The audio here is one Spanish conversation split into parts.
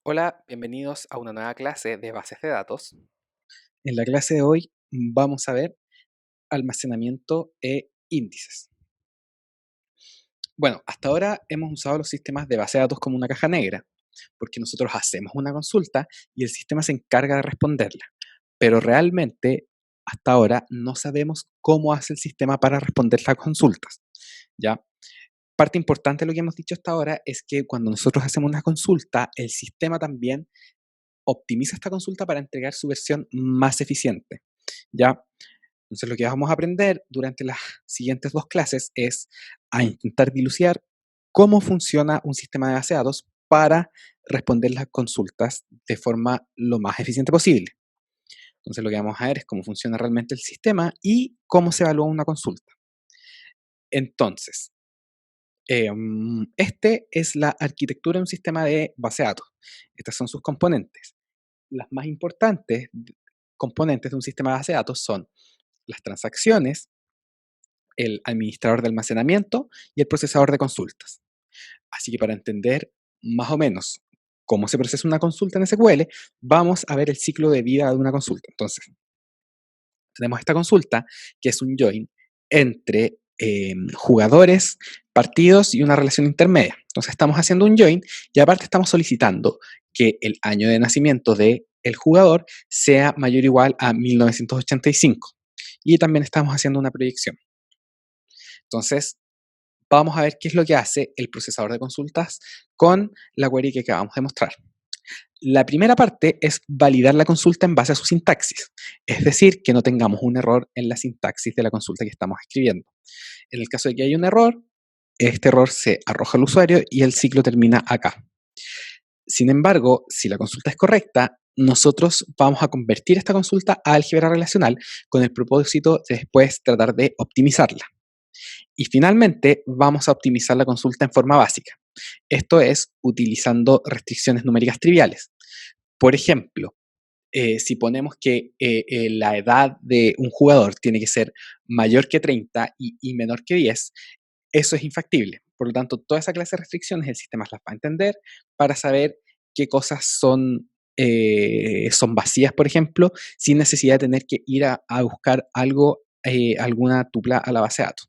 Hola, bienvenidos a una nueva clase de bases de datos. En la clase de hoy vamos a ver almacenamiento e índices. Bueno, hasta ahora hemos usado los sistemas de base de datos como una caja negra, porque nosotros hacemos una consulta y el sistema se encarga de responderla. Pero realmente, hasta ahora, no sabemos cómo hace el sistema para responder las consultas. ¿Ya? Parte importante de lo que hemos dicho hasta ahora es que cuando nosotros hacemos una consulta, el sistema también optimiza esta consulta para entregar su versión más eficiente. ¿Ya? Entonces, lo que vamos a aprender durante las siguientes dos clases es a intentar dilucidar cómo funciona un sistema de base de datos para responder las consultas de forma lo más eficiente posible. Entonces, lo que vamos a ver es cómo funciona realmente el sistema y cómo se evalúa una consulta. Entonces, este es la arquitectura de un sistema de base de datos. Estas son sus componentes. Las más importantes componentes de un sistema de base de datos son las transacciones, el administrador de almacenamiento y el procesador de consultas. Así que para entender más o menos cómo se procesa una consulta en SQL, vamos a ver el ciclo de vida de una consulta. Entonces, tenemos esta consulta que es un join entre jugadores, partidos y una relación intermedia. Entonces estamos haciendo un join y aparte estamos solicitando que el año de nacimiento del jugador sea mayor o igual a 1985. Y también estamos haciendo una proyección. Entonces, vamos a ver qué es lo que hace el procesador de consultas con la query que acabamos de mostrar. La primera parte es validar la consulta en base a su sintaxis, es decir, que no tengamos un error en la sintaxis de la consulta que estamos escribiendo. En el caso de que haya un error, este error se arroja al usuario y el ciclo termina acá. Sin embargo, si la consulta es correcta, nosotros vamos a convertir esta consulta a álgebra relacional con el propósito de después tratar de optimizarla. Y finalmente, vamos a optimizar la consulta en forma básica. Esto es utilizando restricciones numéricas triviales. Por ejemplo, si ponemos que la edad de un jugador tiene que ser mayor que 30 y menor que 10, eso es infactible. Por lo tanto, toda esa clase de restricciones el sistema las va a entender para saber qué cosas son vacías, por ejemplo, sin necesidad de tener que ir a buscar algo, alguna tupla a la base de datos.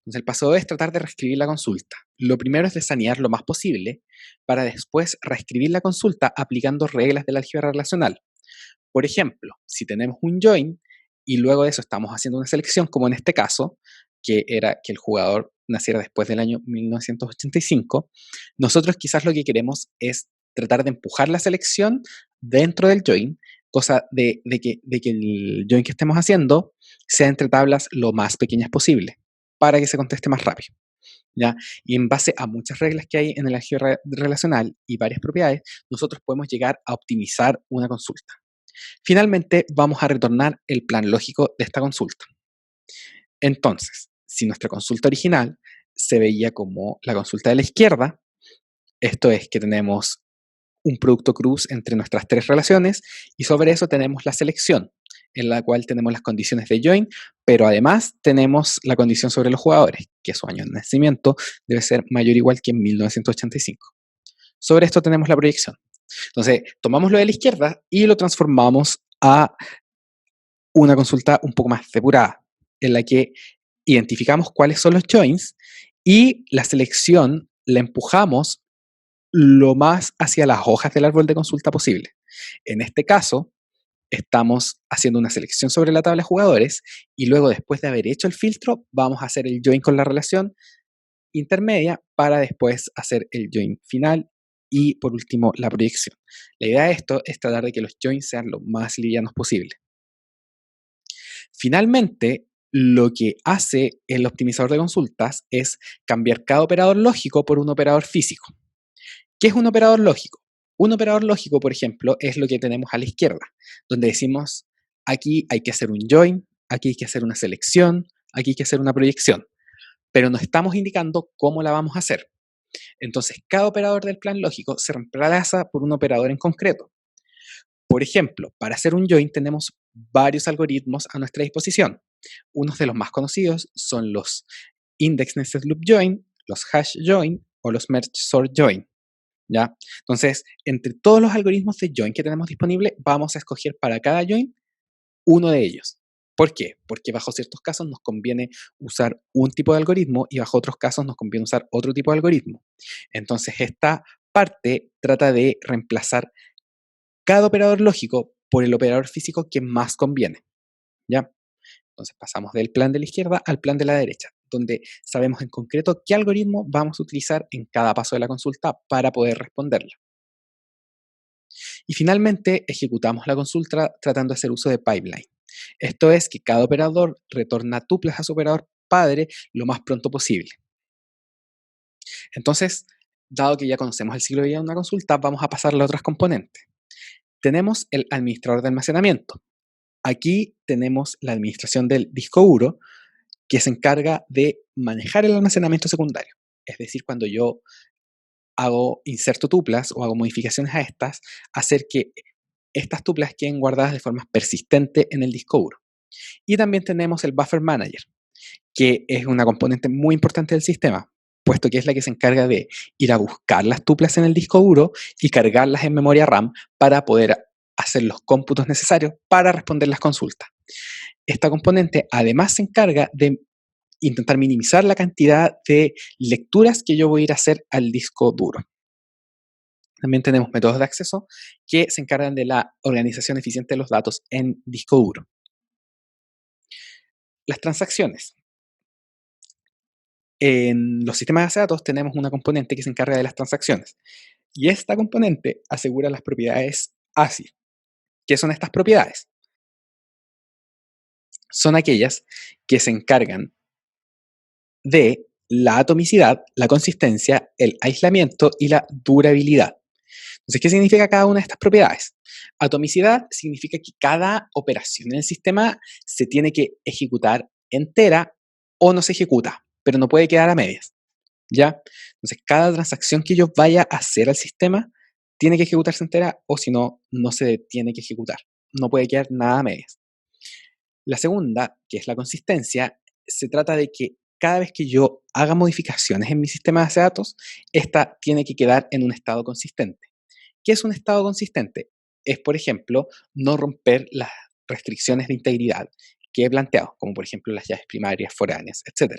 Entonces, el paso 2 es tratar de reescribir la consulta. Lo primero es desanear lo más posible para después reescribir la consulta aplicando reglas del álgebra relacional. Por ejemplo, si tenemos un join y luego de eso estamos haciendo una selección, como en este caso, que era que el jugador naciera después del año 1985, nosotros quizás lo que queremos es tratar de empujar la selección dentro del join, cosa de que el join que estemos haciendo sea entre tablas lo más pequeñas posible para que se conteste más rápido. ¿Ya? Y en base a muchas reglas que hay en el álgebra relacional y varias propiedades, nosotros podemos llegar a optimizar una consulta. Finalmente, vamos a retornar el plan lógico de esta consulta. Entonces, si nuestra consulta original se veía como la consulta de la izquierda, esto es que tenemos un producto cruz entre nuestras tres relaciones y sobre eso tenemos la selección, en la cual tenemos las condiciones de join, pero además tenemos la condición sobre los jugadores, que su año de nacimiento debe ser mayor o igual que en 1985. Sobre esto tenemos la proyección. Entonces, tomamos lo de la izquierda y lo transformamos a una consulta un poco más depurada, en la que identificamos cuáles son los joins y la selección la empujamos lo más hacia las hojas del árbol de consulta posible. En este caso, estamos haciendo una selección sobre la tabla de jugadores y luego, después de haber hecho el filtro, vamos a hacer el join con la relación intermedia para después hacer el join final y, por último, la proyección. La idea de esto es tratar de que los joins sean lo más livianos posible. Finalmente, lo que hace el optimizador de consultas es cambiar cada operador lógico por un operador físico. ¿Qué es un operador lógico? Un operador lógico, por ejemplo, es lo que tenemos a la izquierda, donde decimos, aquí hay que hacer un join, aquí hay que hacer una selección, aquí hay que hacer una proyección, pero no estamos indicando cómo la vamos a hacer. Entonces, cada operador del plan lógico se reemplaza por un operador en concreto. Por ejemplo, para hacer un join tenemos varios algoritmos a nuestra disposición. Unos de los más conocidos son los index nested loop join, los hash join o los merge sort join. ¿ya? Entonces, entre todos los algoritmos de join que tenemos disponibles, vamos a escoger para cada join uno de ellos. ¿Por qué? Porque bajo ciertos casos nos conviene usar un tipo de algoritmo y bajo otros casos nos conviene usar otro tipo de algoritmo. Entonces, esta parte trata de reemplazar cada operador lógico por el operador físico que más conviene, ¿ya? Entonces pasamos del plan de la izquierda al plan de la derecha, donde sabemos en concreto qué algoritmo vamos a utilizar en cada paso de la consulta para poder responderla. Y finalmente ejecutamos la consulta tratando de hacer uso de pipeline. Esto es que cada operador retorna tuplas a su operador padre lo más pronto posible. Entonces, dado que ya conocemos el ciclo de vida de una consulta, vamos a pasar a las otras componentes. Tenemos el administrador de almacenamiento. Aquí tenemos la administración del disco duro, que se encarga de manejar el almacenamiento secundario. Es decir, cuando yo inserto tuplas o hago modificaciones a estas, hacer que estas tuplas queden guardadas de forma persistente en el disco duro. Y también tenemos el Buffer Manager, que es una componente muy importante del sistema, puesto que es la que se encarga de ir a buscar las tuplas en el disco duro y cargarlas en memoria RAM para poder hacer los cómputos necesarios para responder las consultas. Esta componente además se encarga de intentar minimizar la cantidad de lecturas que yo voy a ir a hacer al disco duro. También tenemos métodos de acceso que se encargan de la organización eficiente de los datos en disco duro. Las transacciones. En los sistemas de base de datos tenemos una componente que se encarga de las transacciones. Y esta componente asegura las propiedades ACID. ¿Qué son estas propiedades? Son aquellas que se encargan de la atomicidad, la consistencia, el aislamiento y la durabilidad. Entonces, ¿qué significa cada una de estas propiedades? Atomicidad significa que cada operación en el sistema se tiene que ejecutar entera o no se ejecuta, pero no puede quedar a medias, ¿ya? Entonces, cada transacción que yo vaya a hacer al sistema tiene que ejecutarse entera o si no, no se tiene que ejecutar. No puede quedar nada a medias. La segunda, que es la consistencia, se trata de que cada vez que yo haga modificaciones en mi sistema de base de datos, esta tiene que quedar en un estado consistente. ¿Qué es un estado consistente? Es, por ejemplo, no romper las restricciones de integridad que he planteado, como por ejemplo las llaves primarias, foráneas, etc.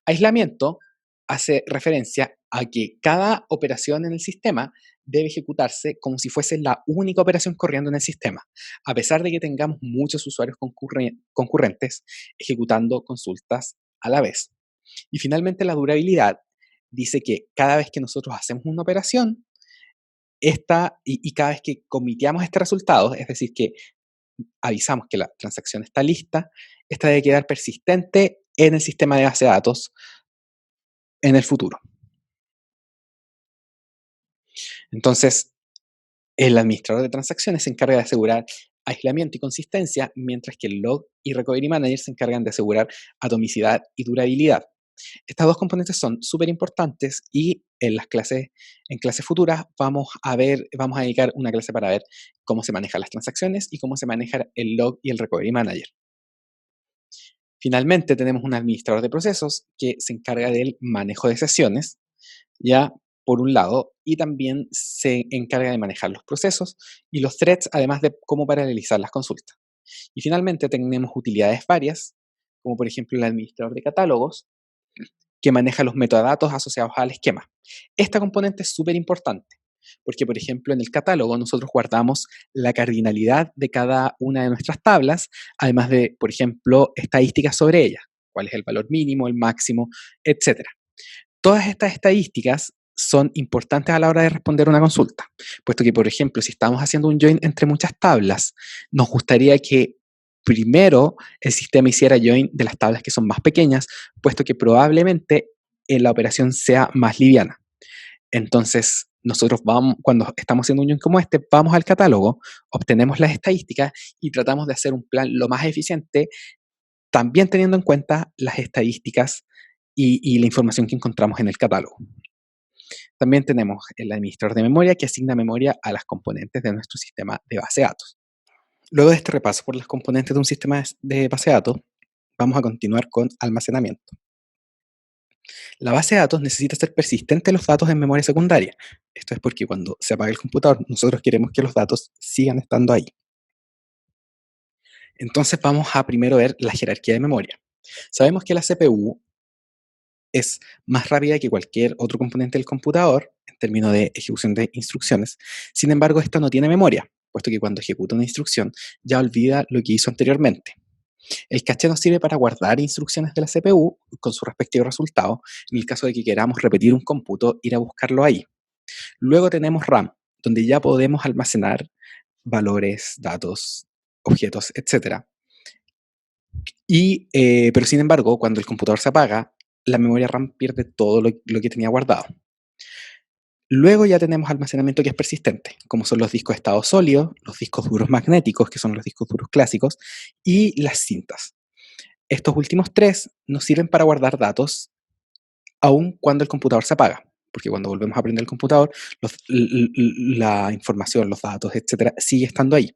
Aislamiento hace referencia a que cada operación en el sistema debe ejecutarse como si fuese la única operación corriendo en el sistema, a pesar de que tengamos muchos usuarios concurrentes ejecutando consultas a la vez. Y finalmente la durabilidad dice que cada vez que nosotros hacemos una operación, y cada vez que comiteamos este resultado, es decir, que avisamos que la transacción está lista, esta debe quedar persistente en el sistema de base de datos en el futuro. Entonces, el administrador de transacciones se encarga de asegurar aislamiento y consistencia, mientras que el log y recovery manager se encargan de asegurar atomicidad y durabilidad. Estas dos componentes son súper importantes y en clases futuras vamos a dedicar una clase para ver cómo se manejan las transacciones y cómo se maneja el log y el recovery manager. Finalmente tenemos un administrador de procesos que se encarga del manejo de sesiones, ya por un lado, y también se encarga de manejar los procesos y los threads, además de cómo paralelizar las consultas. Y finalmente tenemos utilidades varias, como por ejemplo el administrador de catálogos, que maneja los metadatos asociados al esquema. Esta componente es súper importante, porque por ejemplo en el catálogo nosotros guardamos la cardinalidad de cada una de nuestras tablas, además de, por ejemplo, estadísticas sobre ellas, cuál es el valor mínimo, el máximo, etc. Todas estas estadísticas son importantes a la hora de responder una consulta, puesto que, por ejemplo, si estamos haciendo un join entre muchas tablas, nos gustaría que primero el sistema hiciera join de las tablas que son más pequeñas, puesto que probablemente la operación sea más liviana. Entonces, nosotros cuando estamos haciendo un join como este, vamos al catálogo, obtenemos las estadísticas y tratamos de hacer un plan lo más eficiente, también teniendo en cuenta las estadísticas y la información que encontramos en el catálogo. También tenemos el administrador de memoria que asigna memoria a las componentes de nuestro sistema de base de datos. Luego de este repaso por las componentes de un sistema de base de datos, vamos a continuar con almacenamiento. La base de datos necesita ser persistente los datos en memoria secundaria. Esto es porque cuando se apaga el computador, nosotros queremos que los datos sigan estando ahí. Entonces vamos a primero ver la jerarquía de memoria. Sabemos que la CPU es más rápida que cualquier otro componente del computador en términos de ejecución de instrucciones. Sin embargo, esta no tiene memoria, puesto que cuando ejecuta una instrucción ya olvida lo que hizo anteriormente. El caché nos sirve para guardar instrucciones de la CPU con su respectivo resultado, en el caso de que queramos repetir un cómputo, ir a buscarlo ahí. Luego tenemos RAM, donde ya podemos almacenar valores, datos, objetos, etc. Pero sin embargo, cuando el computador se apaga, la memoria RAM pierde todo lo que tenía guardado. Luego ya tenemos almacenamiento que es persistente, como son los discos de estado sólido, los discos duros magnéticos, que son los discos duros clásicos, y las cintas. Estos últimos tres nos sirven para guardar datos aun cuando el computador se apaga, porque cuando volvemos a prender el computador, la información, los datos, etcétera, sigue estando ahí.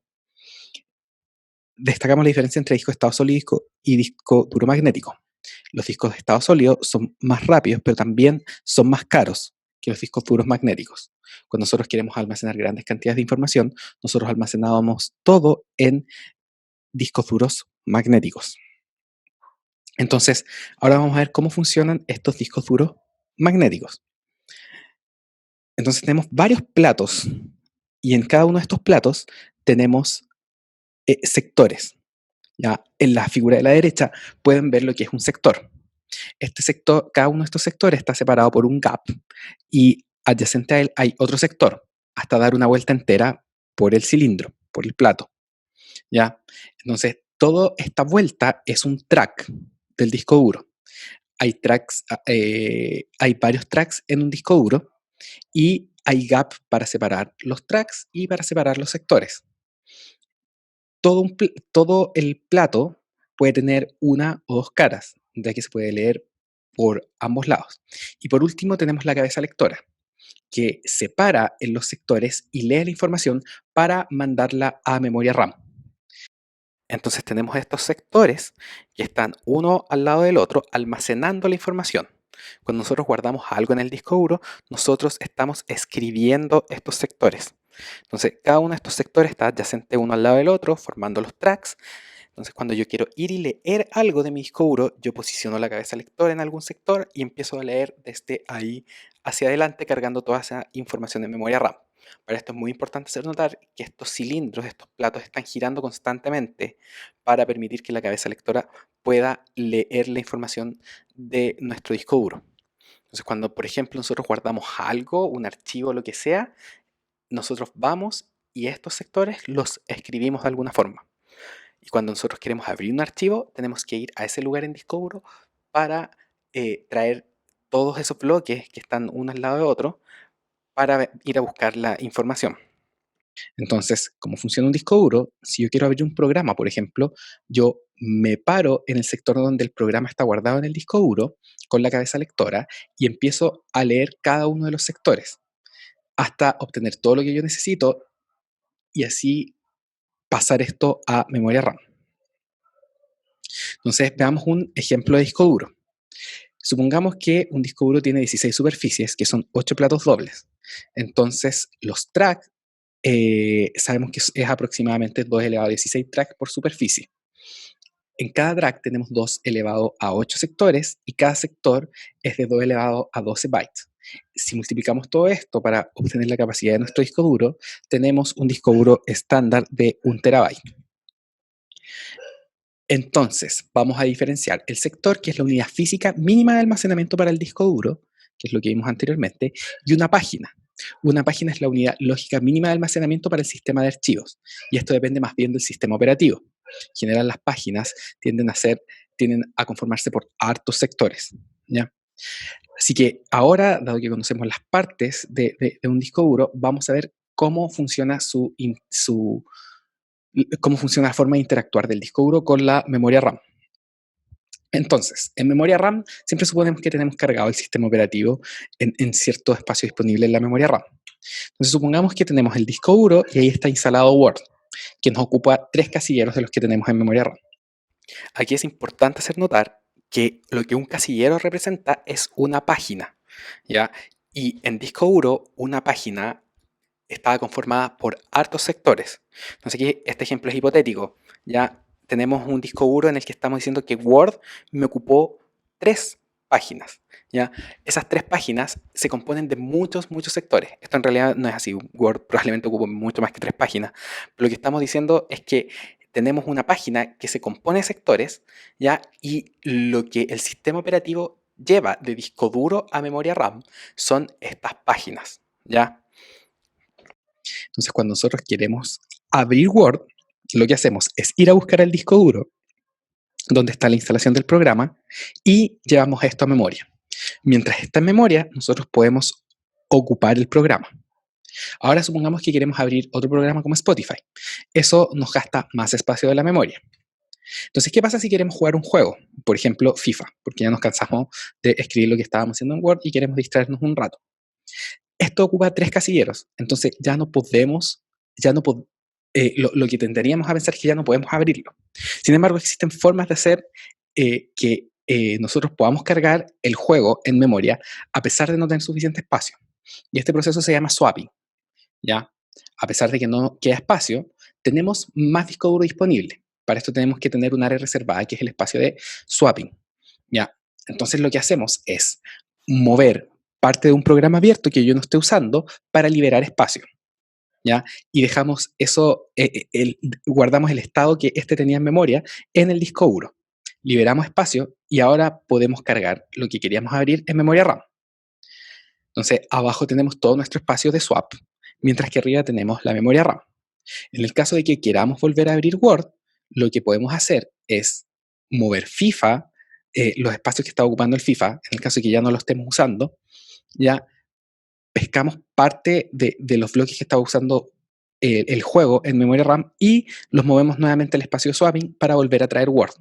Destacamos la diferencia entre disco de estado sólido y disco duro magnético. Los discos de estado sólido son más rápidos, pero también son más caros que los discos duros magnéticos. Cuando nosotros queremos almacenar grandes cantidades de información, nosotros almacenábamos todo en discos duros magnéticos. Entonces, ahora vamos a ver cómo funcionan estos discos duros magnéticos. Entonces tenemos varios platos y en cada uno de estos platos tenemos sectores. Ya en la figura de la derecha pueden ver lo que es un sector. Este sector, cada uno de estos sectores está separado por un gap y adyacente a él hay otro sector hasta dar una vuelta entera por el cilindro, por el plato. ¿Ya? Entonces, toda esta vuelta es un track del disco duro. Hay varios tracks en un disco duro y hay gap para separar los tracks y para separar los sectores. Todo el plato puede tener una o dos caras, ya que se puede leer por ambos lados. Y por último tenemos la cabeza lectora, que separa en los sectores y lee la información para mandarla a memoria RAM. Entonces tenemos estos sectores que están uno al lado del otro almacenando la información. Cuando nosotros guardamos algo en el disco duro, nosotros estamos escribiendo estos sectores. Entonces cada uno de estos sectores está adyacente uno al lado del otro, formando los tracks. Entonces cuando yo quiero ir y leer algo de mi disco duro, yo posiciono la cabeza lectora en algún sector y empiezo a leer desde ahí hacia adelante, cargando toda esa información en memoria RAM. Para esto es muy importante hacer notar que estos cilindros, estos platos están girando constantemente para permitir que la cabeza lectora pueda leer la información de nuestro disco duro. Entonces cuando, por ejemplo, nosotros guardamos algo, un archivo, lo que sea, nosotros vamos y estos sectores los escribimos de alguna forma. Y cuando nosotros queremos abrir un archivo, tenemos que ir a ese lugar en disco duro para traer todos esos bloques que están uno al lado de otro para ir a buscar la información. Entonces, ¿cómo funciona un disco duro? Si yo quiero abrir un programa, por ejemplo, yo me paro en el sector donde el programa está guardado en el disco duro con la cabeza lectora y empiezo a leer cada uno de los sectores hasta obtener todo lo que yo necesito y así pasar esto a memoria RAM. Entonces, veamos un ejemplo de disco duro. Supongamos que un disco duro tiene 16 superficies, que son 8 platos dobles. Entonces, los tracks, sabemos que es aproximadamente 2 elevado a 16 tracks por superficie. En cada track tenemos 2 elevado a 8 sectores y cada sector es de 2 elevado a 12 bytes. Si multiplicamos todo esto para obtener la capacidad de nuestro disco duro, tenemos un disco duro estándar de 1 terabyte. Entonces, vamos a diferenciar el sector, que es la unidad física mínima de almacenamiento para el disco duro, que es lo que vimos anteriormente, y una página. Una página es la unidad lógica mínima de almacenamiento para el sistema de archivos, y esto depende más bien del sistema operativo. En general, las páginas tienden a conformarse por hartos sectores, ¿ya? Así que ahora, dado que conocemos las partes de un disco duro, vamos a ver cómo funciona cómo funciona la forma de interactuar del disco duro con la memoria RAM. Entonces, en memoria RAM siempre suponemos que tenemos cargado el sistema operativo en cierto espacio disponible en la memoria RAM. Entonces, supongamos que tenemos el disco duro y ahí está instalado Word, que nos ocupa 3 casilleros de los que tenemos en memoria RAM. Aquí es importante hacer notar que lo que un casillero representa es una página, ¿ya? Y en disco duro, una página estaba conformada por hartos sectores. Entonces aquí este ejemplo es hipotético. Ya tenemos un disco duro en el que estamos diciendo que Word me ocupó 3 páginas. ¿Ya? Esas 3 páginas se componen de muchos sectores. Esto en realidad no es así. Word probablemente ocupa mucho más que 3 páginas. Pero lo que estamos diciendo es que tenemos una página que se compone de sectores, ¿ya? Y lo que el sistema operativo lleva de disco duro a memoria RAM son estas páginas, ¿ya? Entonces, cuando nosotros queremos abrir Word, lo que hacemos es ir a buscar el disco duro, donde está la instalación del programa, y llevamos esto a memoria. Mientras está en memoria, nosotros podemos ocupar el programa. Ahora supongamos que queremos abrir otro programa como Spotify. Eso nos gasta más espacio de la memoria. Entonces, ¿qué pasa si queremos jugar un juego? Por ejemplo, FIFA, porque ya nos cansamos de escribir lo que estábamos haciendo en Word y queremos distraernos un rato. Esto ocupa 3 casilleros, entonces ya no podemos, lo que tenderíamos a pensar es que ya no podemos abrirlo. Sin embargo, existen formas de hacer que nosotros podamos cargar el juego en memoria a pesar de no tener suficiente espacio. Y este proceso se llama swapping, ¿ya? A pesar de que no queda espacio, tenemos más disco duro disponible. Para esto tenemos que tener un área reservada, que es el espacio de swapping, ¿ya? Entonces lo que hacemos es mover parte de un programa abierto que yo no esté usando para liberar espacio, ¿ya? Y dejamos eso, guardamos el estado que este tenía en memoria en el disco duro. Liberamos espacio y ahora podemos cargar lo que queríamos abrir en memoria RAM. Entonces, abajo tenemos todo nuestro espacio de swap, mientras que arriba tenemos la memoria RAM. En el caso de que queramos volver a abrir Word, lo que podemos hacer es mover FIFA, los espacios que está ocupando el FIFA, en el caso de que ya no lo estemos usando, ya pescamos parte de los bloques que está usando el juego en memoria RAM y los movemos nuevamente al espacio de swapping para volver a traer Word.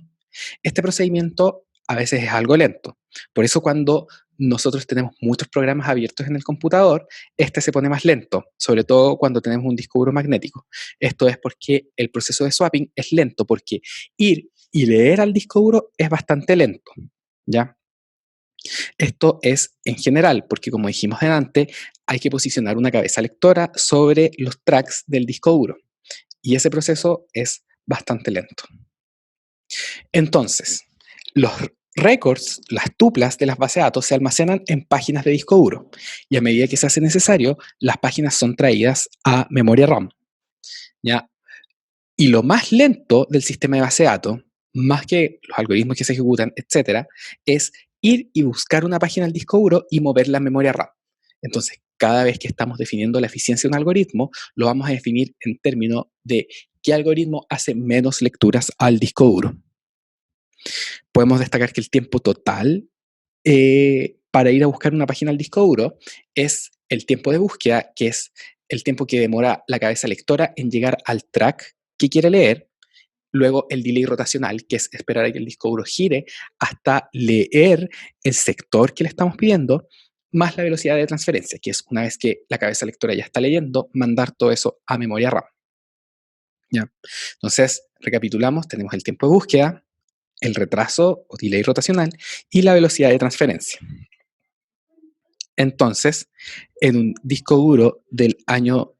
Este procedimiento a veces es algo lento. Por eso cuando nosotros tenemos muchos programas abiertos en el computador, este se pone más lento, sobre todo cuando tenemos un disco duro magnético. Esto es porque el proceso de swapping es lento, porque ir y leer al disco duro es bastante lento, ¿ya? Esto es en general, porque como dijimos antes, hay que posicionar una cabeza lectora sobre los tracks del disco duro. Y ese proceso es bastante lento. Entonces, los records, las tuplas de las bases de datos se almacenan en páginas de disco duro. Y a medida que se hace necesario, las páginas son traídas a memoria RAM, ¿ya? Y lo más lento del sistema de base de datos, más que los algoritmos que se ejecutan, etcétera, es ir y buscar una página al disco duro y moverla a memoria RAM. Entonces, cada vez que estamos definiendo la eficiencia de un algoritmo, lo vamos a definir en términos de qué algoritmo hace menos lecturas al disco duro. Podemos destacar que el tiempo total para ir a buscar una página al disco duro es el tiempo de búsqueda, que es el tiempo que demora la cabeza lectora en llegar al track que quiere leer. Luego el delay rotacional, que es esperar a que el disco duro gire hasta leer el sector que le estamos pidiendo, más la velocidad de transferencia, que es una vez que la cabeza lectora ya está leyendo, mandar todo eso a memoria RAM. ¿Ya? Entonces, recapitulamos, tenemos el tiempo de búsqueda, el retraso o delay rotacional y la velocidad de transferencia. Entonces, en un disco duro del año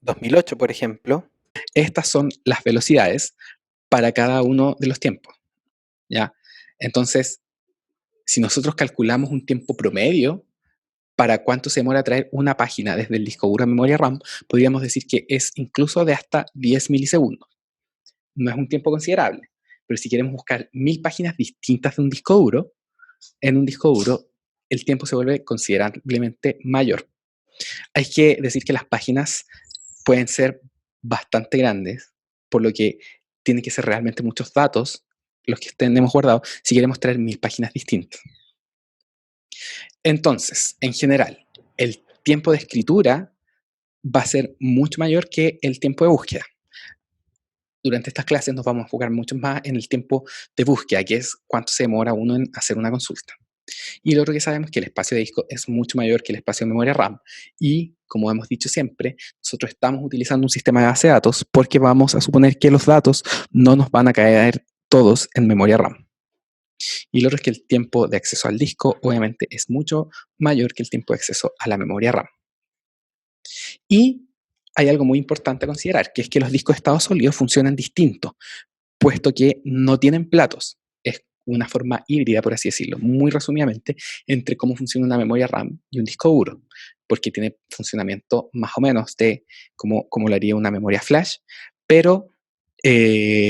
2008, por ejemplo, estas son las velocidades para cada uno de los tiempos, ¿ya? Entonces, si nosotros calculamos un tiempo promedio para cuánto se demora traer una página desde el disco duro a memoria RAM, podríamos decir que es incluso de hasta 10 milisegundos. No es un tiempo considerable, pero si queremos buscar 1000 páginas distintas de un disco duro, en un disco duro el tiempo se vuelve considerablemente mayor. Hay que decir que las páginas pueden ser bastante grandes, por lo que tienen que ser realmente muchos datos los que tenemos guardados si queremos traer 1000 páginas distintas. Entonces, en general, el tiempo de escritura va a ser mucho mayor que el tiempo de búsqueda. Durante estas clases nos vamos a enfocar mucho más en el tiempo de búsqueda, que es cuánto se demora uno en hacer una consulta. Y lo otro que sabemos es que el espacio de disco es mucho mayor que el espacio de memoria RAM. Y, como hemos dicho siempre, nosotros estamos utilizando un sistema de base de datos porque vamos a suponer que los datos no nos van a caer todos en memoria RAM. Y lo otro es que el tiempo de acceso al disco obviamente es mucho mayor que el tiempo de acceso a la memoria RAM. Y hay algo muy importante a considerar, que es que los discos de estado sólido funcionan distinto, puesto que no tienen platos. Es una forma híbrida, por así decirlo, muy resumidamente, entre cómo funciona una memoria RAM y un disco duro, porque tiene funcionamiento más o menos de como lo haría una memoria flash, pero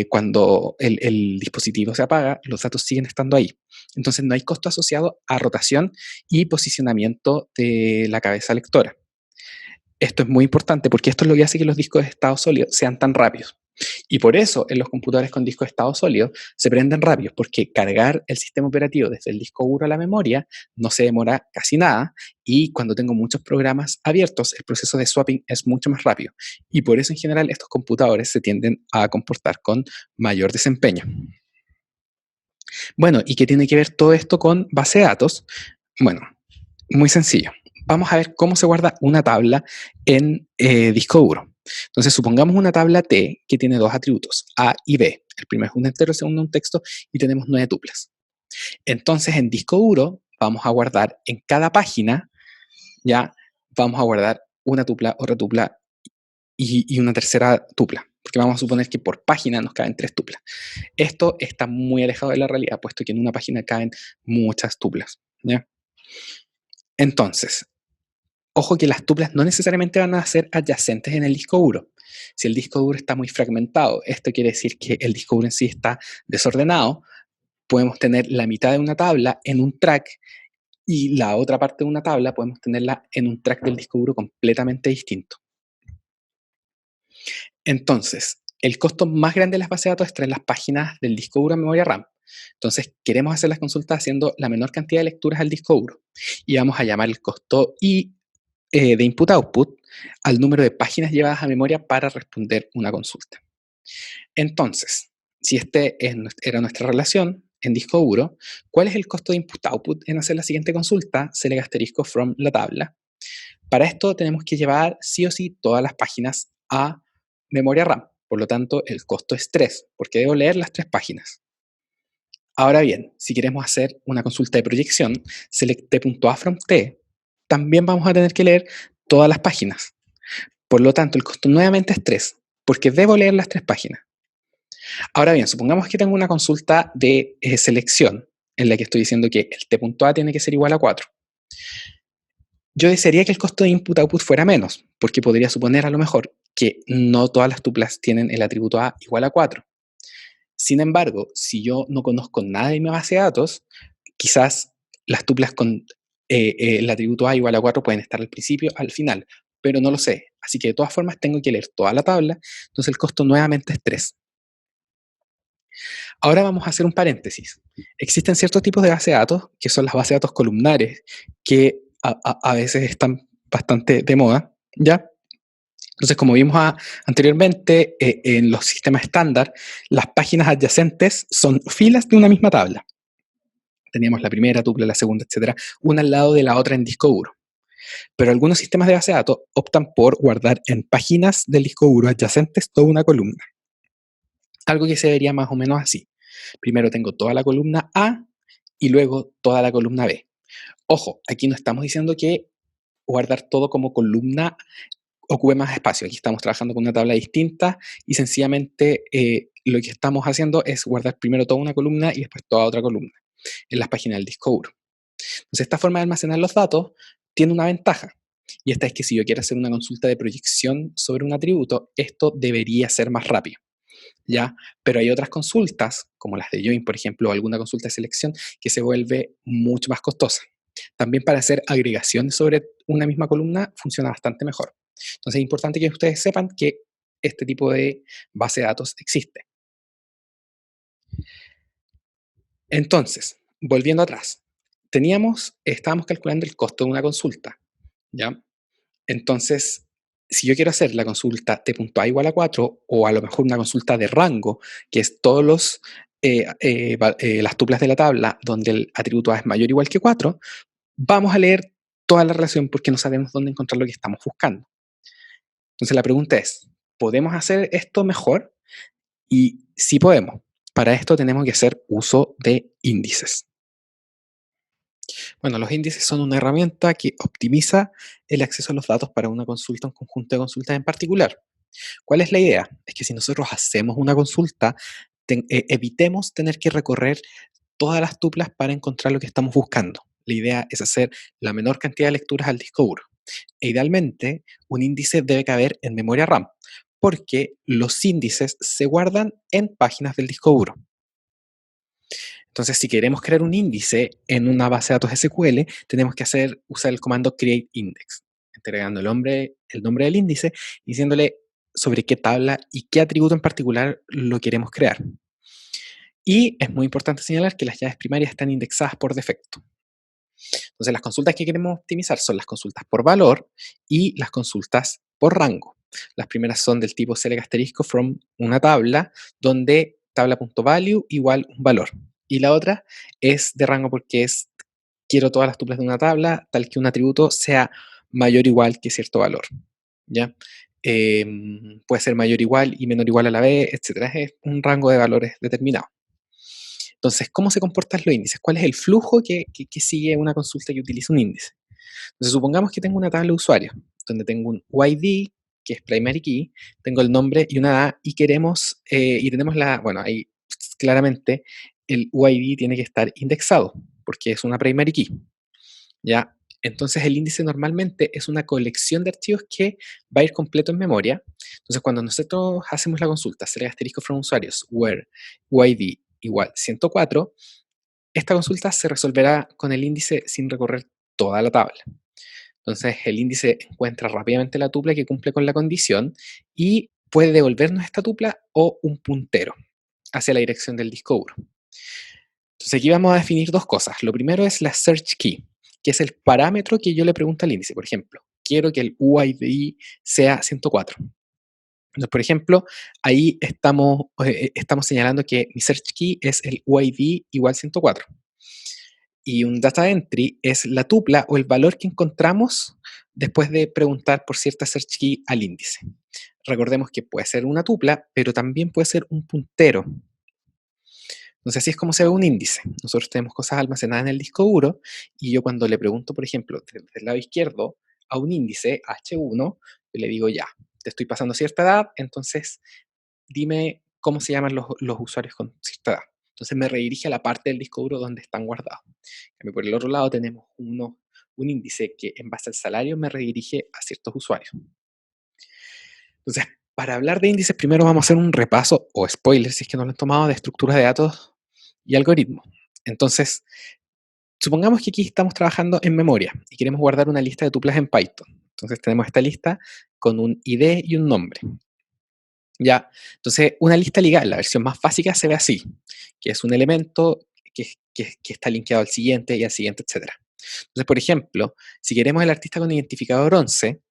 cuando el dispositivo se apaga, los datos siguen estando ahí. Entonces no hay costo asociado a rotación y posicionamiento de la cabeza lectora. Esto es muy importante porque esto es lo que hace que los discos de estado sólido sean tan rápidos. Y por eso en los computadores con discos de estado sólido se prenden rápidos, porque cargar el sistema operativo desde el disco duro a la memoria no se demora casi nada, y cuando tengo muchos programas abiertos, el proceso de swapping es mucho más rápido. Y por eso en general estos computadores se tienden a comportar con mayor desempeño. Bueno, ¿y qué tiene que ver todo esto con base de datos? Bueno, muy sencillo. Vamos a ver cómo se guarda una tabla en disco duro. Entonces, supongamos una tabla T que tiene dos atributos, A y B. El primero es un entero, el segundo un texto, y tenemos 9 tuplas. Entonces, en disco duro vamos a guardar en cada página, ya vamos a guardar una tupla, otra tupla y una tercera tupla, porque vamos a suponer que por página nos caben 3 tuplas. Esto está muy alejado de la realidad, puesto que en una página caben muchas tuplas, ¿ya? Entonces, ojo que las tuplas no necesariamente van a ser adyacentes en el disco duro. Si el disco duro está muy fragmentado, esto quiere decir que el disco duro en sí está desordenado, podemos tener la mitad de una tabla en un track y la otra parte de una tabla podemos tenerla en un track del disco duro completamente distinto. Entonces, el costo más grande de las bases de datos es traer las páginas del disco duro a memoria RAM. Entonces, queremos hacer las consultas haciendo la menor cantidad de lecturas al disco duro. Y vamos a llamar el costo I de input-output al número de páginas llevadas a memoria para responder una consulta. Entonces, si era nuestra relación en disco duro, ¿cuál es el costo de input-output en hacer la siguiente consulta? Select asterisco from la tabla. Para esto tenemos que llevar sí o sí todas las páginas a memoria RAM. Por lo tanto, el costo es 3, porque debo leer las 3 páginas. Ahora bien, si queremos hacer una consulta de proyección, select t.a from t, también vamos a tener que leer todas las páginas. Por lo tanto, el costo nuevamente es 3, porque debo leer las 3 páginas. Ahora bien, supongamos que tengo una consulta de selección, en la que estoy diciendo que el t.a tiene que ser igual a 4. Yo desearía que el costo de input-output fuera menos, porque podría suponer a lo mejor que no todas las tuplas tienen el atributo a igual a 4. Sin embargo, si yo no conozco nada de mi base de datos, quizás las tuplas con el atributo a igual a 4 pueden estar al principio, al final, pero no lo sé. Así que de todas formas tengo que leer toda la tabla, entonces el costo nuevamente es 3. Ahora vamos a hacer un paréntesis. Existen ciertos tipos de bases de datos, que son las bases de datos columnares, que a veces están bastante de moda, ¿ya? Entonces, como vimos anteriormente, en los sistemas estándar, las páginas adyacentes son filas de una misma tabla. Teníamos la primera tupla, la segunda, etcétera, una al lado de la otra en disco duro. Pero algunos sistemas de base de datos optan por guardar en páginas del disco duro adyacentes toda una columna. Algo que se vería más o menos así. Primero tengo toda la columna A y luego toda la columna B. Ojo, aquí no estamos diciendo que guardar todo como columna ocupe más espacio. Aquí estamos trabajando con una tabla distinta y sencillamente lo que estamos haciendo es guardar primero toda una columna y después toda otra columna en las páginas del disco duro. Entonces, esta forma de almacenar los datos tiene una ventaja, y esta es que si yo quiero hacer una consulta de proyección sobre un atributo, esto debería ser más rápido, ¿ya? Pero hay otras consultas, como las de join, por ejemplo, o alguna consulta de selección, que se vuelve mucho más costosa. También para hacer agregaciones sobre una misma columna funciona bastante mejor. Entonces es importante que ustedes sepan que este tipo de base de datos existe. Entonces, volviendo atrás, estábamos calculando el costo de una consulta, ¿ya? Entonces, si yo quiero hacer la consulta t.a igual a 4, o a lo mejor una consulta de rango, que es todas las tuplas de la tabla donde el atributo a es mayor o igual que 4, vamos a leer toda la relación porque no sabemos dónde encontrar lo que estamos buscando. Entonces la pregunta es, ¿podemos hacer esto mejor? Y sí podemos. Para esto tenemos que hacer uso de índices. Bueno, los índices son una herramienta que optimiza el acceso a los datos para una consulta, un conjunto de consultas en particular. ¿Cuál es la idea? Es que si nosotros hacemos una consulta, evitemos tener que recorrer todas las tuplas para encontrar lo que estamos buscando. La idea es hacer la menor cantidad de lecturas al disco duro. E idealmente, un índice debe caber en memoria RAM, porque los índices se guardan en páginas del disco duro. Entonces, si queremos crear un índice en una base de datos SQL, tenemos que usar el comando create index, entregando el nombre del índice y diciéndole sobre qué tabla y qué atributo en particular lo queremos crear. Y es muy importante señalar que las llaves primarias están indexadas por defecto. Entonces, las consultas que queremos optimizar son las consultas por valor y las consultas por rango. Las primeras son del tipo select asterisco from una tabla, donde tabla.value igual un valor. Y la otra es de rango porque quiero todas las tuplas de una tabla, tal que un atributo sea mayor o igual que cierto valor. ¿Ya? Puede ser mayor o igual y menor o igual a la vez, etc. Es un rango de valores determinado. Entonces, ¿cómo se comportan los índices? ¿Cuál es el flujo que sigue una consulta que utiliza un índice? Entonces, supongamos que tengo una tabla de usuarios, donde tengo un UID, que es primary key, tengo el nombre y una A, y tenemos bueno, ahí claramente el UID tiene que estar indexado, porque es una primary key, ¿ya? Entonces, el índice normalmente es una colección de archivos que va a ir completo en memoria. Entonces, cuando nosotros hacemos la consulta, select asterisco from usuarios, where UID igual 104, esta consulta se resolverá con el índice sin recorrer toda la tabla. Entonces el índice encuentra rápidamente la tupla que cumple con la condición y puede devolvernos esta tupla o un puntero hacia la dirección del disco duro. Entonces aquí vamos a definir dos cosas. Lo primero es la search key, que es el parámetro que yo le pregunto al índice. Por ejemplo, quiero que el UID sea 104. Entonces, por ejemplo, ahí estamos señalando que mi search key es el UID igual 104. Y un data entry es la tupla o el valor que encontramos después de preguntar por cierta search key al índice. Recordemos que puede ser una tupla, pero también puede ser un puntero. Entonces, así es como se ve un índice. Nosotros tenemos cosas almacenadas en el disco duro y yo cuando le pregunto, por ejemplo, desde el lado izquierdo a un índice H1, yo le digo ya, te estoy pasando cierta edad, entonces dime cómo se llaman los usuarios con cierta edad. Entonces me redirige a la parte del disco duro donde están guardados. Por el otro lado tenemos un índice que en base al salario me redirige a ciertos usuarios. Entonces, para hablar de índices, primero vamos a hacer un repaso, o spoiler si es que no lo han tomado, de estructuras de datos y algoritmos. Entonces, supongamos que aquí estamos trabajando en memoria y queremos guardar una lista de tuplas en Python. Entonces tenemos esta lista con un ID y un nombre. ¿Ya? Entonces, una lista ligada, la versión más básica se ve así, que es un elemento que está linkeado al siguiente y al siguiente, etc. Entonces, por ejemplo, si queremos el artista con identificador 11,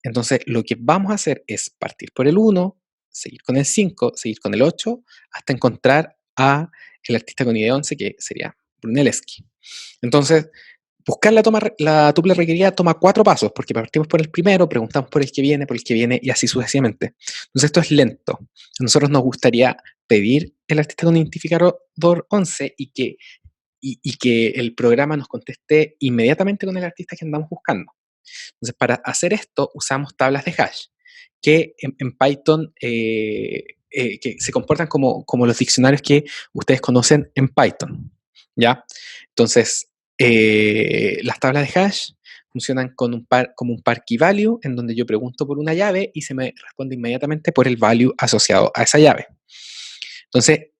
entonces lo que vamos a hacer es partir por el 1, seguir con el 5, seguir con el 8, hasta encontrar a el artista con ID 11, que sería Brunelleschi. Entonces, buscar la tupla requerida toma 4 pasos, porque partimos por el primero, preguntamos por el que viene y así sucesivamente. Entonces esto es lento. A nosotros nos gustaría pedir el artista con identificador 11 y que el programa nos conteste inmediatamente con el artista que andamos buscando. Entonces, para hacer esto usamos tablas de hash, que en Python que se comportan como los diccionarios que ustedes conocen en Python. ¿Ya? Entonces, las tablas de hash funcionan como un par key value, en donde yo pregunto por una llave y se me responde inmediatamente por el value asociado a esa llave. Entonces,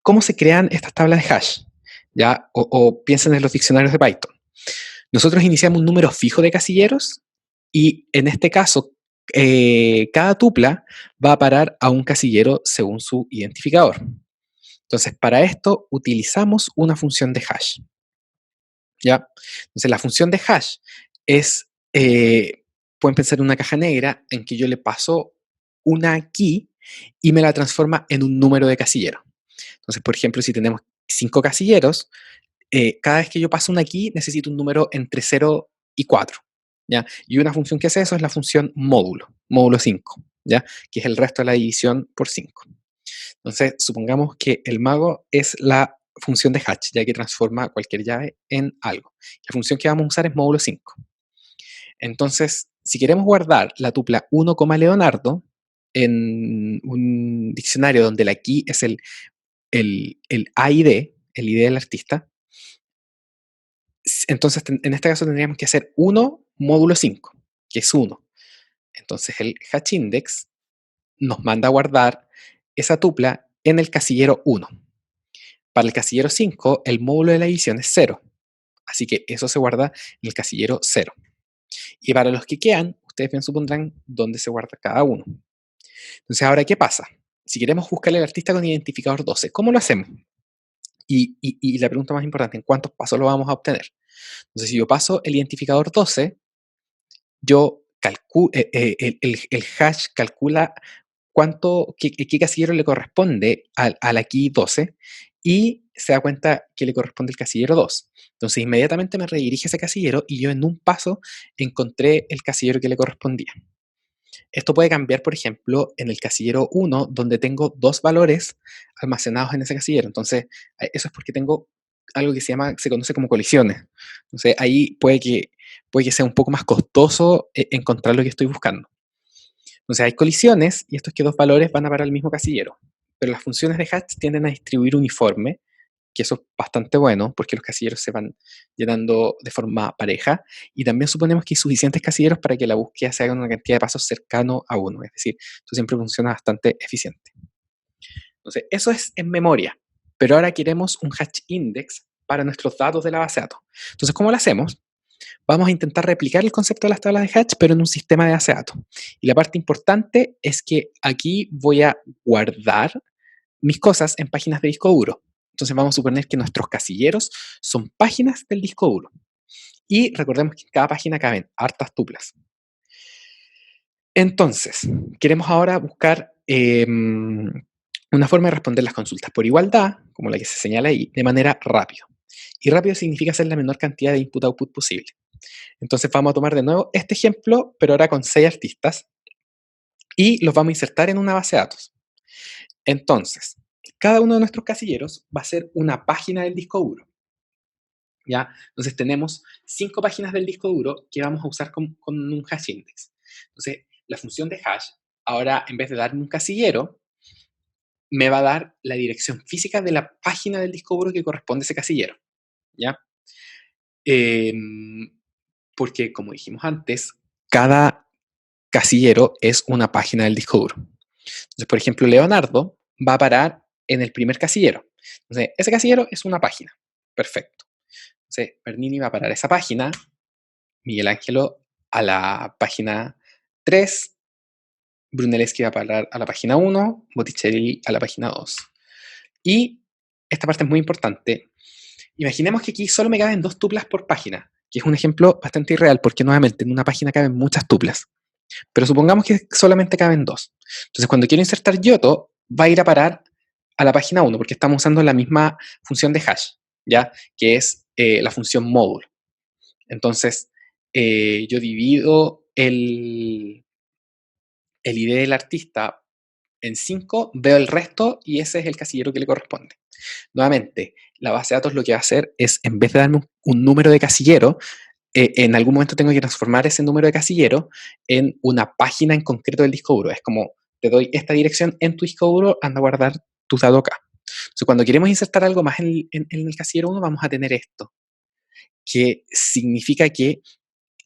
¿cómo se crean estas tablas de hash? ¿Ya? O piensen en los diccionarios de Python. Nosotros iniciamos un número fijo de casilleros y en este caso, cada tupla va a parar a un casillero según su identificador. Entonces, para esto utilizamos una función de hash. ¿Ya? Entonces, la función de hash es, pueden pensar en una caja negra en que yo le paso una key y me la transforma en un número de casillero. Entonces, por ejemplo, si tenemos 5 casilleros, cada vez que yo paso una key necesito un número entre 0 y 4. ¿Ya? Y una función que hace eso es la función módulo 5, ¿ya? Que es el resto de la división por 5. Entonces, supongamos que el mago es la función de hatch, ya que transforma cualquier llave en algo. La función que vamos a usar es módulo 5. Entonces, si queremos guardar la tupla 1, Leonardo en un diccionario donde la key es el AID, el ID del artista, entonces en este caso tendríamos que hacer 1 módulo 5, que es 1. Entonces el hatch index nos manda a guardar esa tupla en el casillero 1. Para el casillero 5, el módulo de la edición es 0. Así que eso se guarda en el casillero 0. Y para los que quedan, ustedes bien supondrán dónde se guarda cada uno. Entonces, ahora, ¿qué pasa? Si queremos buscarle al artista con identificador 12, ¿cómo lo hacemos? Y la pregunta más importante, ¿en cuántos pasos lo vamos a obtener? Entonces, si yo paso el identificador 12, yo el hash calcula qué casillero le corresponde a la key 12 y se da cuenta que le corresponde el casillero 2. Entonces, inmediatamente me redirige a ese casillero y yo en un paso encontré el casillero que le correspondía. Esto puede cambiar, por ejemplo, en el casillero 1, donde tengo 2 valores almacenados en ese casillero. Entonces, eso es porque tengo algo que se conoce como colisiones. Entonces, ahí puede que sea un poco más costoso encontrar lo que estoy buscando. Entonces, hay colisiones, y esto es que 2 valores van a parar al mismo casillero. Pero las funciones de hatch tienden a distribuir uniforme, que eso es bastante bueno, porque los casilleros se van llenando de forma pareja, y también suponemos que hay suficientes casilleros para que la búsqueda se haga en una cantidad de pasos cercano a 1, es decir, esto siempre funciona bastante eficiente. Entonces, eso es en memoria, pero ahora queremos un hatch index para nuestros datos de la base de datos. Entonces, ¿cómo lo hacemos? Vamos a intentar replicar el concepto de las tablas de hatch, pero en un sistema de base de datos. Y la parte importante es que aquí voy a guardar mis cosas en páginas de disco duro. Entonces vamos a suponer que nuestros casilleros son páginas del disco duro. Y recordemos que en cada página caben hartas tuplas. Entonces, queremos ahora buscar una forma de responder las consultas por igualdad, como la que se señala ahí, de manera rápido. Y rápido significa hacer la menor cantidad de input-output posible. Entonces vamos a tomar de nuevo este ejemplo, pero ahora con 6 artistas, y los vamos a insertar en una base de datos. Entonces, cada uno de nuestros casilleros va a ser una página del disco duro. ¿Ya? Entonces tenemos 5 páginas del disco duro que vamos a usar con un hash index. Entonces, la función de hash, ahora en vez de darme un casillero, me va a dar la dirección física de la página del disco duro que corresponde a ese casillero. ¿Ya? Porque, como dijimos antes, cada casillero es una página del disco duro. Entonces, por ejemplo, Leonardo va a parar en el primer casillero. Entonces, ese casillero es una página. Perfecto. Entonces, Bernini va a parar esa página, Miguel Ángelo a la página 3, Brunelleschi va a parar a la página 1, Botticelli a la página 2. Y esta parte es muy importante. Imaginemos que aquí solo me caben 2 tuplas por página, que es un ejemplo bastante irreal, porque nuevamente en una página caben muchas tuplas. Pero supongamos que solamente caben 2. Entonces, cuando quiero insertar Giotto, va a ir a parar a la página 1, porque estamos usando la misma función de hash, ¿ya? Que es la función módulo. Entonces, yo divido el ID del artista en 5, veo el resto y ese es el casillero que le corresponde. Nuevamente, la base de datos lo que va a hacer es, en vez de darme un número de casillero, en algún momento tengo que transformar ese número de casillero en una página en concreto del disco duro. Es como, te doy esta dirección en tu disco duro, anda a guardar tus datos acá. Entonces, cuando queremos insertar algo más en el casillero 1, vamos a tener esto, que significa que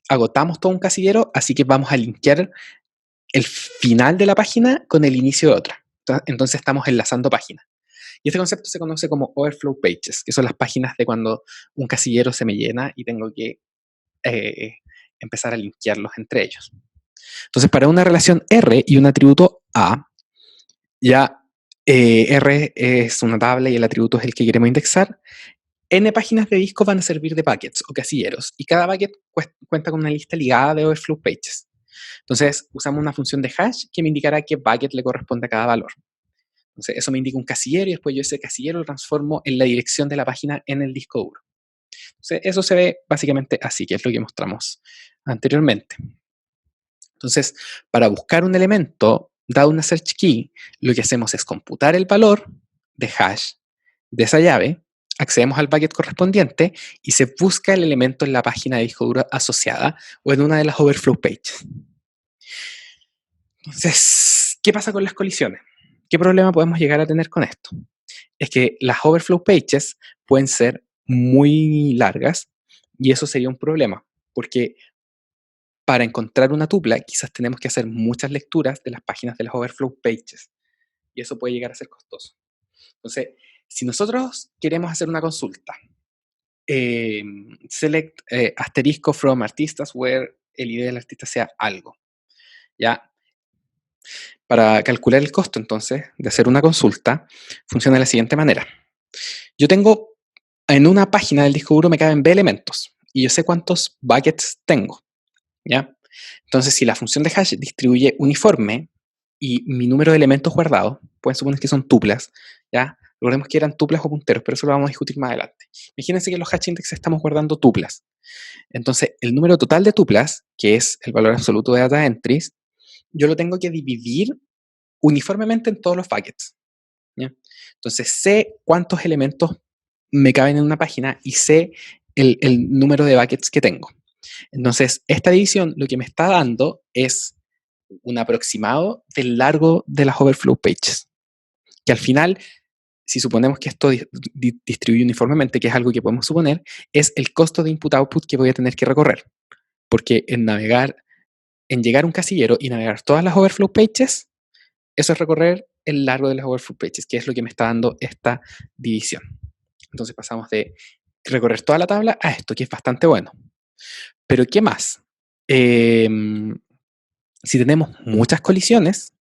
agotamos todo un casillero, así que vamos a linkear el final de la página con el inicio de otra. Entonces estamos enlazando páginas. Y este concepto se conoce como overflow pages, que son las páginas de cuando un casillero se me llena y tengo que empezar a linkearlos entre ellos. Entonces, para una relación R y un atributo A, ya R es una tabla y el atributo es el que queremos indexar. N páginas de disco van a servir de buckets o casilleros, y cada bucket cuenta con una lista ligada de overflow pages. Entonces, usamos una función de hash que me indicará qué bucket le corresponde a cada valor. Entonces, eso me indica un casillero y después yo ese casillero lo transformo en la dirección de la página en el disco duro. Entonces, eso se ve básicamente así, que es lo que mostramos anteriormente. Entonces, para buscar un elemento Dado una search key, lo que hacemos es computar el valor de hash de esa llave, accedemos al bucket correspondiente y se busca el elemento en la página de disco duro asociada o en una de las overflow pages. Entonces, ¿qué pasa con las colisiones? ¿Qué problema podemos llegar a tener con esto? Es que las overflow pages pueden ser muy largas y eso sería un problema, porque para encontrar una tupla quizás tenemos que hacer muchas lecturas de las páginas de las overflow pages y eso puede llegar a ser costoso. Entonces, si nosotros queremos hacer una consulta, select asterisco from artistas where el ID del artista sea algo, ¿ya? Para calcular el costo, entonces, de hacer una consulta, funciona de la siguiente manera. Yo tengo, en una página del disco duro me caben B elementos, y yo sé cuántos buckets tengo, ¿ya? Entonces, si la función de hash distribuye uniforme, y mi número de elementos guardados, pueden suponer que son tuplas, ¿ya? Recordemos que eran tuplas o punteros, pero eso lo vamos a discutir más adelante. Imagínense que en los hash index estamos guardando tuplas. Entonces, el número total de tuplas, que es el valor absoluto de data entries, yo lo tengo que dividir uniformemente en todos los buckets, ¿ya? Entonces, sé cuántos elementos me caben en una página y sé el número de buckets que tengo. Entonces, esta división lo que me está dando es un aproximado del largo de las overflow pages, que al final, si suponemos que esto distribuye uniformemente, que es algo que podemos suponer, es el costo de input-output que voy a tener que recorrer. Porque en llegar a un casillero y navegar todas las overflow pages, eso es recorrer el largo de las overflow pages, que es lo que me está dando esta división. Entonces pasamos de recorrer toda la tabla a esto, que es bastante bueno. Pero ¿qué más? Si tenemos muchas colisiones,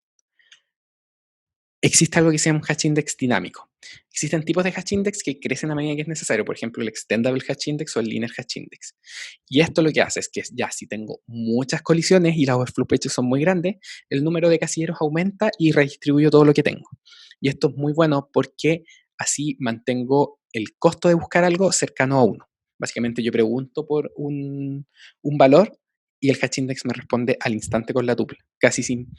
existe algo que se llama un hash index dinámico. Existen tipos de hash index que crecen a medida que es necesario, por ejemplo, el extendable hash index o el linear hash index. Y esto lo que hace es que ya si tengo muchas colisiones y las overflow pages son muy grandes, el número de casilleros aumenta y redistribuyo todo lo que tengo. Y esto es muy bueno porque así mantengo el costo de buscar algo cercano a 1. Básicamente yo pregunto por un valor y el hash index me responde al instante con la tupla, casi sin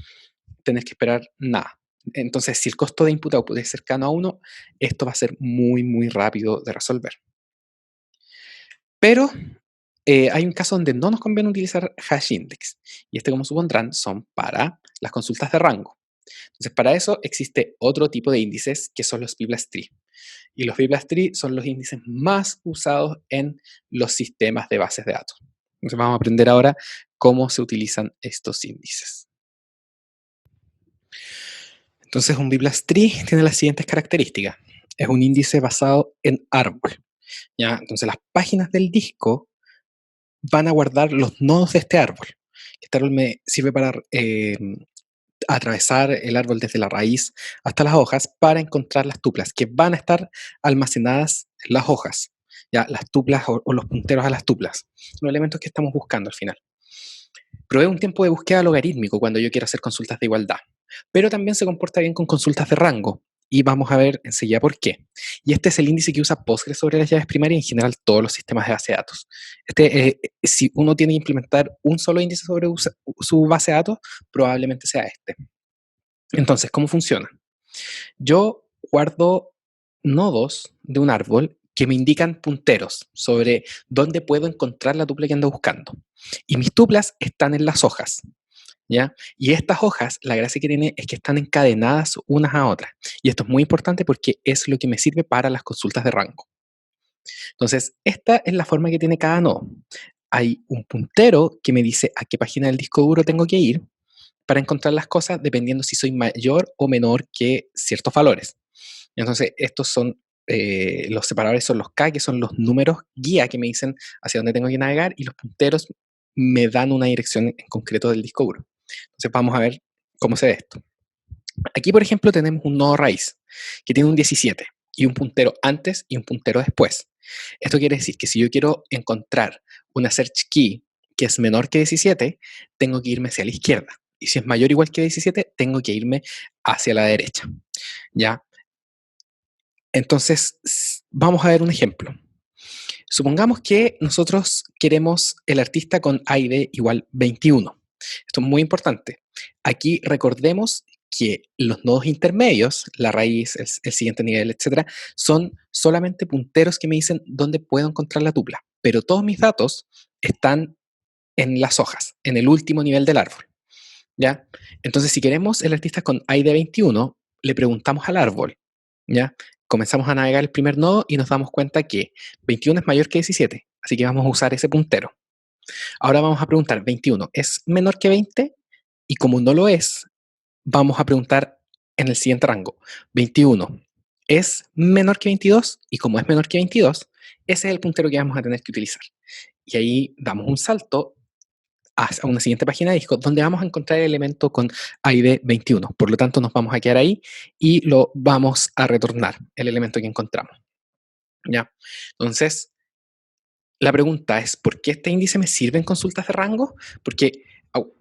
tener que esperar nada. Entonces, si el costo de input-output es cercano a 1, esto va a ser muy, muy rápido de resolver. Pero hay un caso donde no nos conviene utilizar hash index. Y como supondrán, son para las consultas de rango. Entonces, para eso existe otro tipo de índices que son los Biblas-Tree. Y los Biblas-Tree son los índices más usados en los sistemas de bases de datos. Entonces, vamos a aprender ahora cómo se utilizan estos índices. Entonces, un Biblas-Tree tiene las siguientes características. Es un índice basado en árbol, ¿ya? Entonces, las páginas del disco van a guardar los nodos de este árbol. Este árbol me sirve para atravesar el árbol desde la raíz hasta las hojas para encontrar las tuplas que van a estar almacenadas en las hojas, ¿ya? Las tuplas o los punteros a las tuplas, los elementos que estamos buscando al final. Provee un tiempo de búsqueda logarítmico cuando yo quiero hacer consultas de igualdad, pero también se comporta bien con consultas de rango, y vamos a ver enseguida por qué. Y este es el índice que usa Postgres sobre las llaves primarias y en general todos los sistemas de base de datos. Si uno tiene que implementar un solo índice sobre su base de datos, probablemente sea este. Entonces, ¿cómo funciona? Yo guardo nodos de un árbol que me indican punteros sobre dónde puedo encontrar la tupla que ando buscando. Y mis tuplas están en las hojas, ¿ya? Y estas hojas, la gracia que tiene es que están encadenadas unas a otras. Y esto es muy importante porque es lo que me sirve para las consultas de rango. Entonces, esta es la forma que tiene cada nodo. Hay un puntero que me dice a qué página del disco duro tengo que ir para encontrar las cosas dependiendo si soy mayor o menor que ciertos valores. Entonces, estos son los separadores son los K, que son los números guía que me dicen hacia dónde tengo que navegar, y los punteros me dan una dirección en concreto del disco duro. Entonces, vamos a ver cómo se ve esto. Aquí, por ejemplo, tenemos un nodo raíz que tiene un 17 y un puntero antes y un puntero después. Esto quiere decir que si yo quiero encontrar una search key que es menor que 17, tengo que irme hacia la izquierda. Y si es mayor o igual que 17, tengo que irme hacia la derecha, ¿ya? Entonces, vamos a ver un ejemplo. Supongamos que nosotros queremos el artista con ID igual 21. Esto es muy importante. Aquí recordemos que los nodos intermedios, la raíz, el siguiente nivel, etcétera, son solamente punteros que me dicen dónde puedo encontrar la tupla. Pero todos mis datos están en las hojas, en el último nivel del árbol. ¿Ya? Entonces, si queremos el artista con ID 21, le preguntamos al árbol. ¿Ya? Comenzamos a navegar el primer nodo y nos damos cuenta que 21 es mayor que 17. Así que vamos a usar ese puntero. Ahora vamos a preguntar, 21, ¿es menor que 20? Y como no lo es, vamos a preguntar en el siguiente rango, 21, ¿es menor que 22? Y como es menor que 22, ese es el puntero que vamos a tener que utilizar. Y ahí damos un salto a una siguiente página de disco donde vamos a encontrar el elemento con ID 21. Por lo tanto, nos vamos a quedar ahí y lo vamos a retornar, el elemento que encontramos. ¿Ya? Entonces, la pregunta es, ¿por qué este índice me sirve en consultas de rango? Porque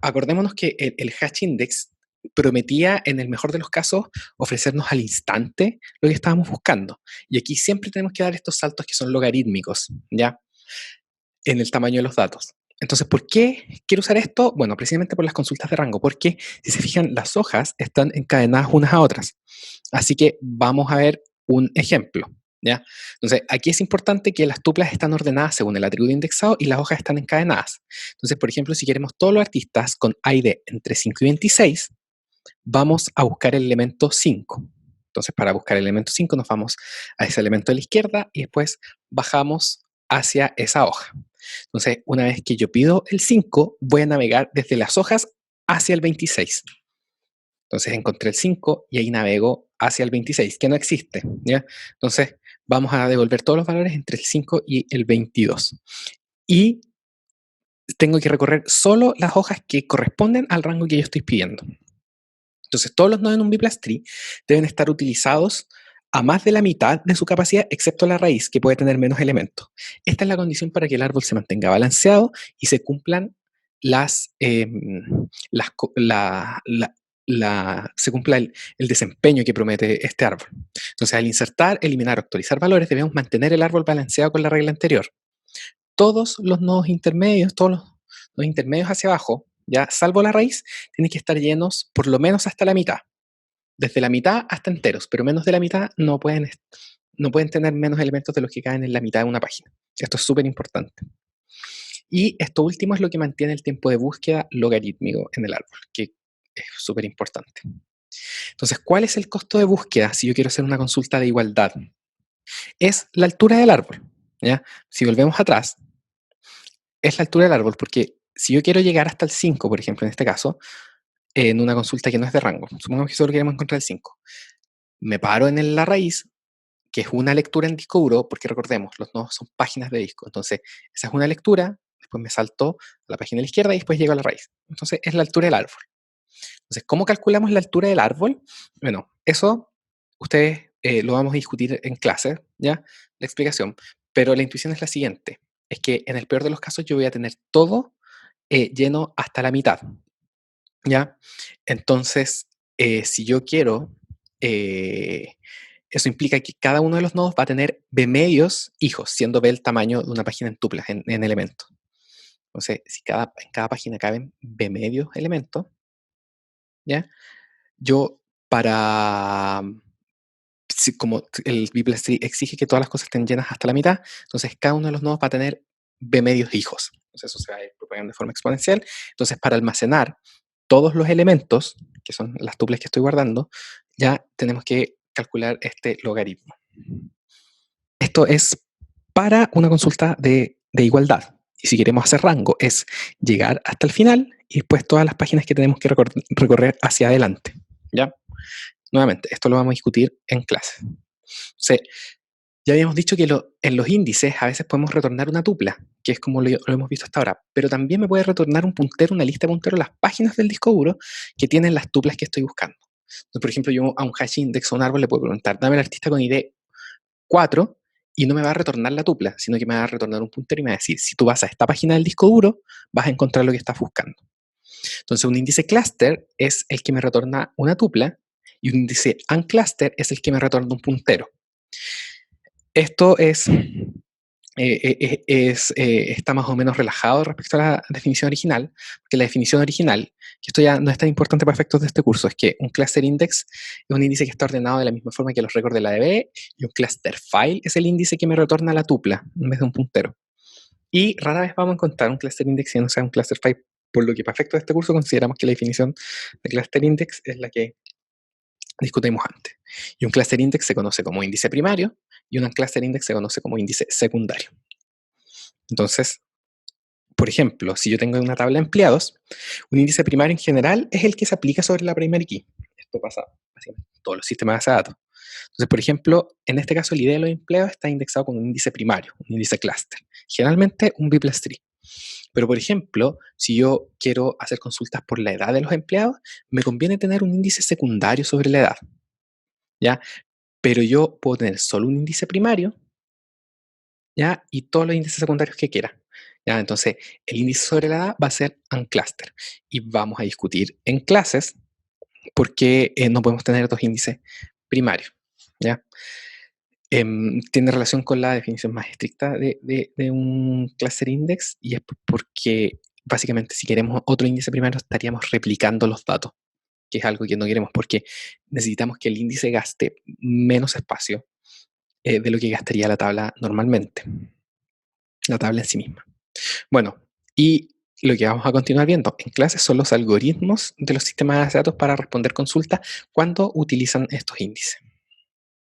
acordémonos que el hash index prometía, en el mejor de los casos, ofrecernos al instante lo que estábamos buscando. Y aquí siempre tenemos que dar estos saltos que son logarítmicos, ¿ya? En el tamaño de los datos. Entonces, ¿por qué quiero usar esto? Bueno, precisamente por las consultas de rango, porque si se fijan, las hojas están encadenadas unas a otras. Así que vamos a ver un ejemplo. ¿Ya? Entonces, aquí es importante que las tuplas están ordenadas según el atributo indexado y las hojas están encadenadas. Entonces, por ejemplo, si queremos todos los artistas con ID entre 5 y 26, vamos a buscar el elemento 5. Entonces, para buscar el elemento 5 nos vamos a ese elemento de la izquierda y después bajamos hacia esa hoja. Entonces, una vez que yo pido el 5, voy a navegar desde las hojas hacia el 26. Entonces encontré el 5 y ahí navego hacia el 26, que no existe, ¿ya? Entonces vamos a devolver todos los valores entre el 5 y el 22. Y tengo que recorrer solo las hojas que corresponden al rango que yo estoy pidiendo. Entonces todos los nodos en un B+ tree deben estar utilizados a más de la mitad de su capacidad, excepto la raíz, que puede tener menos elementos. Esta es la condición para que el árbol se mantenga balanceado y se cumplan se cumpla el desempeño que promete este árbol. Entonces, al insertar, eliminar o actualizar valores, debemos mantener el árbol balanceado con la regla anterior. Todos los nodos intermedios, todos los nodos intermedios hacia abajo, ya salvo la raíz, tienen que estar llenos por lo menos hasta la mitad. Desde la mitad hasta enteros, pero menos de la mitad no pueden tener menos elementos de los que caen en la mitad de una página. Esto es súper importante. Y esto último es lo que mantiene el tiempo de búsqueda logarítmico en el árbol, que es súper importante. Entonces, ¿cuál es el costo de búsqueda si yo quiero hacer una consulta de igualdad? Es la altura del árbol. ¿Ya? Si volvemos atrás, es la altura del árbol, porque si yo quiero llegar hasta el 5, por ejemplo, en este caso, en una consulta que no es de rango, supongamos que solo queremos encontrar el 5, me paro en la raíz, que es una lectura en disco duro, porque recordemos, los nodos son páginas de disco. Entonces, esa es una lectura, después me salto a la página de la izquierda y después llego a la raíz. Entonces, es la altura del árbol. Entonces, ¿cómo calculamos la altura del árbol? Bueno, eso ustedes lo vamos a discutir en clase, ¿ya? La explicación. Pero la intuición es la siguiente, es que en el peor de los casos yo voy a tener todo lleno hasta la mitad, ¿ya? Entonces, si yo quiero, eso implica que cada uno de los nodos va a tener B medios hijos, siendo B el tamaño de una página en tuplas, en elementos. Entonces, si en cada página caben B medios elementos, ¿ya? Yo para, como el B+3 exige que todas las cosas estén llenas hasta la mitad, entonces cada uno de los nodos va a tener B medios hijos. Entonces eso se va a ir propagando de forma exponencial. Entonces para almacenar todos los elementos, que son las tuplas que estoy guardando, ya tenemos que calcular este logaritmo. Esto es para una consulta de igualdad. Y si queremos hacer rango, es llegar hasta el final y después todas las páginas que tenemos que recorrer hacia adelante. ¿Ya? Nuevamente, esto lo vamos a discutir en clase. Entonces, ya habíamos dicho que en los índices a veces podemos retornar una tupla, que es como lo hemos visto hasta ahora, pero también me puede retornar un puntero, una lista de punteros, las páginas del disco duro que tienen las tuplas que estoy buscando. Entonces, por ejemplo, yo a un hash index o un árbol le puedo preguntar, dame el artista con ID 4 y no me va a retornar la tupla, sino que me va a retornar un puntero y me va a decir, si tú vas a esta página del disco duro, vas a encontrar lo que estás buscando. Entonces, un índice cluster es el que me retorna una tupla y un índice uncluster es el que me retorna un puntero. Esto es está más o menos relajado respecto a la definición original, porque la definición original, que esto ya no es tan importante para efectos de este curso, es que un cluster index es un índice que está ordenado de la misma forma que los récords de la DB, y un cluster file es el índice que me retorna la tupla en vez de un puntero. Y rara vez vamos a encontrar un cluster index que no sea un cluster file, por lo que para efectos de este curso consideramos que la definición de cluster index es la que discutimos antes. Y un cluster index se conoce como índice primario y un cluster index se conoce como índice secundario. Entonces, por ejemplo, si yo tengo una tabla de empleados, un índice primario en general es el que se aplica sobre la primary key. Esto pasa básicamente en todos los sistemas de base de datos. Entonces, por ejemplo, en este caso el ID de los empleados está indexado con un índice primario, un índice cluster, generalmente un B plus 3. Pero, por ejemplo, si yo quiero hacer consultas por la edad de los empleados, me conviene tener un índice secundario sobre la edad, ¿ya? Pero yo puedo tener solo un índice primario, ¿ya? Y todos los índices secundarios que quiera, ¿ya? Entonces, el índice sobre la edad va a ser uncluster. Y vamos a discutir en clases por qué no podemos tener dos índices primarios, ¿ya? Tiene relación con la definición más estricta de un cluster index, y es porque básicamente si queremos otro índice primario estaríamos replicando los datos, que es algo que no queremos porque necesitamos que el índice gaste menos espacio de lo que gastaría la tabla normalmente, la tabla en sí misma. Bueno, y lo que vamos a continuar viendo en clases son los algoritmos de los sistemas de datos para responder consultas cuando utilizan estos índices.